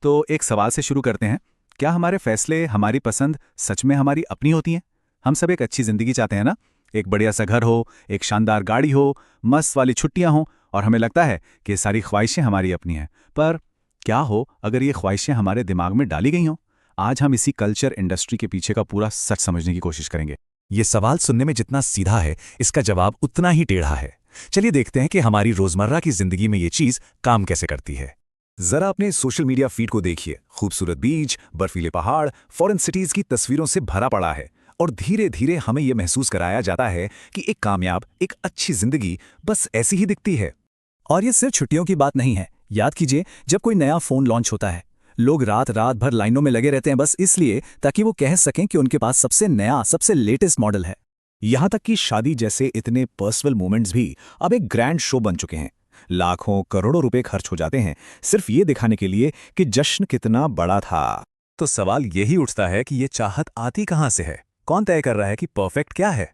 तो एक सवाल से शुरू करते हैं। क्या हमारे फैसले, हमारी पसंद सच में हमारी अपनी होती हैं? हम सब एक अच्छी ज़िंदगी चाहते हैं ना? एक बढ़िया सा घर हो, एक शानदार गाड़ी हो, मस्त वाली छुट्टियां हों, और हमें लगता है कि ये सारी ख्वाहिशें हमारी अपनी हैं। पर क्या हो अगर ये ख्वाहिशें हमारे दिमाग में डाली गई हों? आज हम इसी कल्चर इंडस्ट्री के पीछे का पूरा सच समझने की कोशिश करेंगे। ये सवाल सुनने में जितना सीधा है, इसका जवाब उतना ही टेढ़ा है। चलिए देखते हैं कि हमारी रोजमर्रा की जिंदगी में ये चीज काम कैसे करती है। जरा अपने सोशल मीडिया फीड को देखिए। खूबसूरत बीच, बर्फीले पहाड़, फॉरेन सिटीज की तस्वीरों से भरा पड़ा है, और धीरे धीरे हमें यह महसूस कराया जाता है कि एक कामयाब, एक अच्छी जिंदगी बस ऐसी ही दिखती है। और ये सिर्फ छुट्टियों की बात नहीं है। याद कीजिए, जब कोई नया फोन लॉन्च होता है, लोग रात रात भर लाइनों में लगे रहते हैं, बस इसलिए ताकि वो कह सकें कि उनके पास सबसे नया, सबसे लेटेस्ट मॉडल है। यहां तक कि शादी जैसे इतने पर्सनल मोमेंट्स भी अब एक ग्रैंड शो बन चुके हैं। लाखों करोड़ों रुपए खर्च हो जाते हैं सिर्फ ये दिखाने के लिए कि जश्न कितना बड़ा था। तो सवाल यही उठता है कि ये चाहत आती कहां से है? कौन तय कर रहा है कि परफेक्ट क्या है?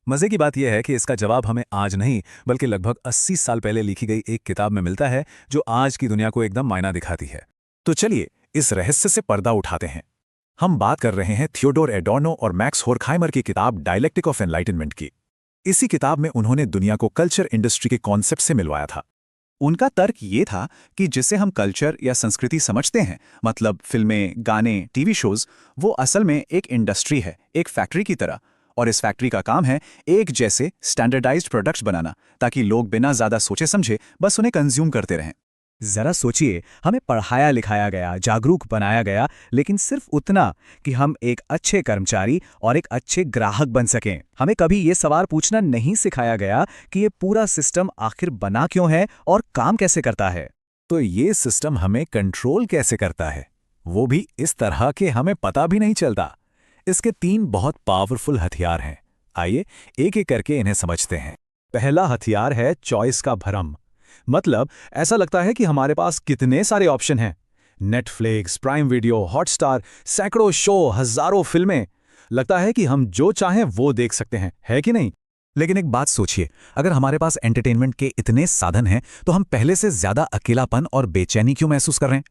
मजे की बात यह है कि इसका जवाब हमें आज नहीं, बल्कि लगभग 80 साल पहले लिखी गई एक किताब में मिलता है, जो आज की दुनिया को एकदम मायना दिखाती है। तो चलिए इस रहस्य से पर्दा उठाते हैं। हम बात कर रहे हैं थियोडोर एडोर्नो और मैक्स होर्खहाइमर की किताब डायलेक्टिक ऑफ एनलाइटनमेंट की। इसी किताब में उन्होंने दुनिया को कल्चर इंडस्ट्री के कॉन्सेप्ट से मिलवाया था। उनका तर्क ये था कि जिसे हम कल्चर या संस्कृति समझते हैं, मतलब फिल्में, गाने, टीवी शोज, वो असल में एक इंडस्ट्री है, एक फैक्ट्री की तरह। और इस फैक्ट्री का काम है एक जैसे स्टैंडर्डाइज्ड प्रोडक्ट्स बनाना, ताकि लोग बिना ज्यादा सोचे समझे बस उन्हें कंज्यूम करते रहें। जरा सोचिए, हमें पढ़ाया लिखाया गया, जागरूक बनाया गया, लेकिन सिर्फ उतना कि हम एक अच्छे कर्मचारी और एक अच्छे ग्राहक बन सकें। हमें कभी ये सवाल पूछना नहीं सिखाया गया कि ये पूरा सिस्टम आखिर बना क्यों है और काम कैसे करता है। तो ये सिस्टम हमें कंट्रोल कैसे करता है, वो भी इस तरह के हमें पता भी नहीं चलता। इसके 3 बहुत पावरफुल हथियार हैं। आइए एक एक करके इन्हें समझते हैं। पहला हथियार है चॉइस का भ्रम। मतलब ऐसा लगता है कि हमारे पास कितने सारे ऑप्शन हैं। नेटफ्लिक्स, प्राइम वीडियो, हॉटस्टार, सैकड़ों शो, हजारों फिल्में। लगता है कि हम जो चाहें वो देख सकते हैं, है कि नहीं? लेकिन एक बात सोचिए, अगर हमारे पास एंटरटेनमेंट के इतने साधन हैं, तो हम पहले से ज्यादा अकेलापन और बेचैनी क्यों महसूस कर रहे हैं?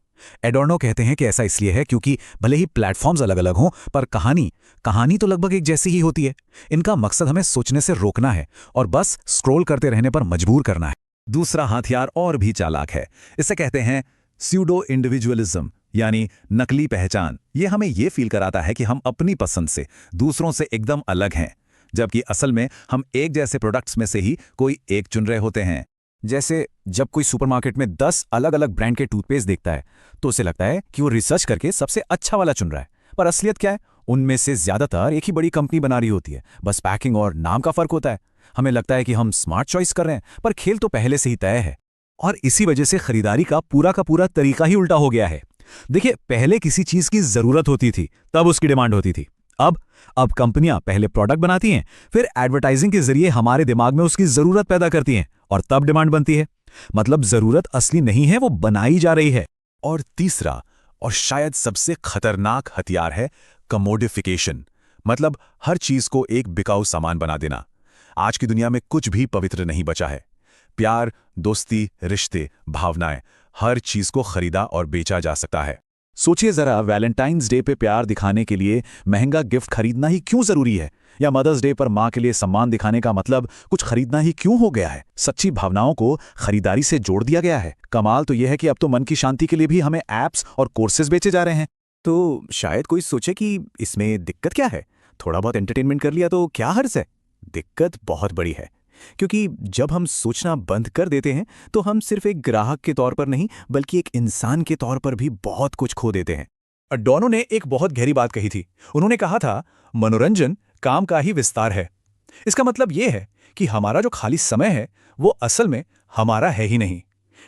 एडोर्नो कहते हैं कि ऐसा इसलिए है क्योंकि भले ही प्लेटफॉर्म्स अलग अलग हों, पर कहानी तो लगभग एक जैसी ही होती है। इनका मकसद हमें सोचने से रोकना है और बस स्क्रॉल करते रहने पर मजबूर करना है। दूसरा हथियार और भी चालाक है। इसे कहते हैं स्यूडो इंडिविजुअलिज्म, यानी नकली पहचान। ये हमें ये फील कराता है कि हम अपनी पसंद से दूसरों से एकदम अलग हैं, जबकि असल में हम एक जैसे प्रोडक्ट्स में से ही कोई एक चुन रहे होते हैं। जैसे जब कोई सुपरमार्केट में 10 अलग अलग ब्रांड के टूथपेस्ट देखता है, तो उसे लगता है कि वो रिसर्च करके सबसे अच्छा वाला चुन रहा है। पर असलियत क्या है? उनमें से ज्यादातर एक ही बड़ी कंपनी बना रही होती है, बस पैकिंग और नाम का फर्क होता है। हमें लगता है कि हम स्मार्ट चॉइस कर रहे हैं, पर खेल तो पहले से ही तय है। और इसी वजह से खरीदारी का पूरा तरीका ही उल्टा हो गया है। देखिए, पहले किसी चीज की जरूरत होती थी, तब उसकी डिमांड होती थी। अब कंपनियां पहले प्रोडक्ट बनाती हैं, फिर एडवर्टाइजिंग के जरिए हमारे दिमाग में उसकी जरूरत पैदा करती हैं, और तब डिमांड बनती है। मतलब जरूरत असली नहीं है, वो बनाई जा रही है। और तीसरा, और शायद सबसे खतरनाक हथियार है कमोडिफिकेशन। मतलब हर चीज को एक बिकाऊ सामान बना देना। आज की दुनिया में कुछ भी पवित्र नहीं बचा है। प्यार, दोस्ती, रिश्ते, भावनाएं, हर चीज को खरीदा और बेचा जा सकता है। सोचिए जरा, वैलेंटाइंस डे पे प्यार दिखाने के लिए महंगा गिफ्ट खरीदना ही क्यों जरूरी है? या मदर्स डे पर मां के लिए सम्मान दिखाने का मतलब कुछ खरीदना ही क्यों हो गया है? सच्ची भावनाओं को खरीदारी से जोड़ दिया गया है। कमाल तो यह है कि अब तो मन की शांति के लिए भी हमें ऐप्स और कोर्सेज बेचे जा रहे हैं। तो शायद कोई सोचे कि इसमें दिक्कत क्या है? थोड़ा बहुत एंटरटेनमेंट कर लिया तो क्या हर्ज है? दिक्कत बहुत बड़ी है, क्योंकि जब हम सोचना बंद कर देते हैं, तो हम सिर्फ एक ग्राहक के तौर पर नहीं, बल्कि एक इंसान के तौर पर भी बहुत कुछ खो देते हैं। एडोर्नो ने एक बहुत गहरी बात कही थी। उन्होंने कहा था, मनोरंजन काम का ही विस्तार है। इसका मतलब यह है कि हमारा जो खाली समय है, वो असल में हमारा है ही नहीं।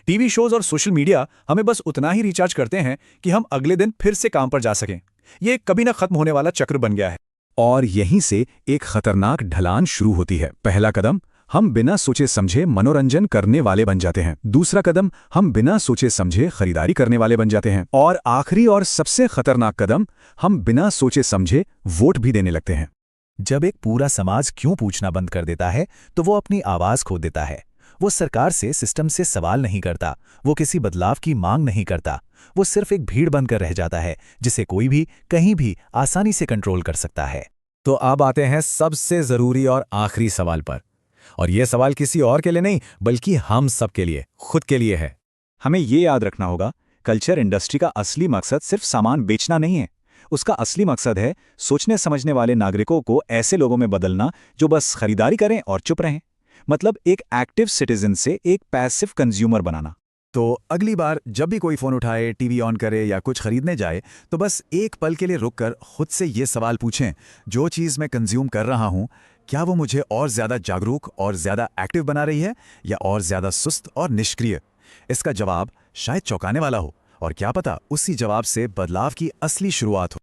टीवी शोज और सोशल मीडिया हमें बस उतना ही रिचार्ज करते हैं कि हम अगले दिन फिर से काम पर जा सकें। ये कभी ना खत्म होने वाला चक्र बन गया है। और यहीं से एक खतरनाक ढलान शुरू होती है। पहला कदम, हम बिना सोचे समझे मनोरंजन करने वाले बन जाते हैं। दूसरा कदम, हम बिना सोचे समझे खरीदारी करने वाले बन जाते हैं। और आखिरी और सबसे खतरनाक कदम, हम बिना सोचे समझे वोट भी देने लगते हैं। जब एक पूरा समाज क्यों पूछना बंद कर देता है, तो वो अपनी आवाज खो देता है। वो सरकार से, सिस्टम से सवाल नहीं करता, वो किसी बदलाव की मांग नहीं करता। वो सिर्फ एक भीड़ बनकर रह जाता है जिसे कोई भी कहीं भी आसानी से कंट्रोल कर सकता है। तो अब आते हैं सबसे जरूरी और आखिरी सवाल पर। और यह सवाल किसी और के लिए नहीं, बल्कि हम सब के लिए, खुद के लिए है। हमें ये याद रखना होगा, कल्चर इंडस्ट्री का असली मकसद सिर्फ सामान बेचना नहीं है। उसका असली मकसद है सोचने समझने वाले नागरिकों को ऐसे लोगों में बदलना जो बस खरीदारी करें और चुप रहें। मतलब एक एक्टिव सिटीजन से एक पैसिव कंज्यूमर बनाना। तो अगली बार जब भी कोई फोन उठाए, टीवी ऑन करे या कुछ खरीदने जाए, तो बस एक पल के लिए रुककर खुद से ये सवाल पूछें, जो चीज़ मैं कंज्यूम कर रहा हूँ, क्या वो मुझे और ज़्यादा जागरूक और ज़्यादा एक्टिव बना रही है या और ज़्यादा सुस्त और निष्क्रिय? इसका जवाब शायद चौंकाने वाला हो, और क्या पता उसी जवाब से बदलाव की असली शुरुआत हो।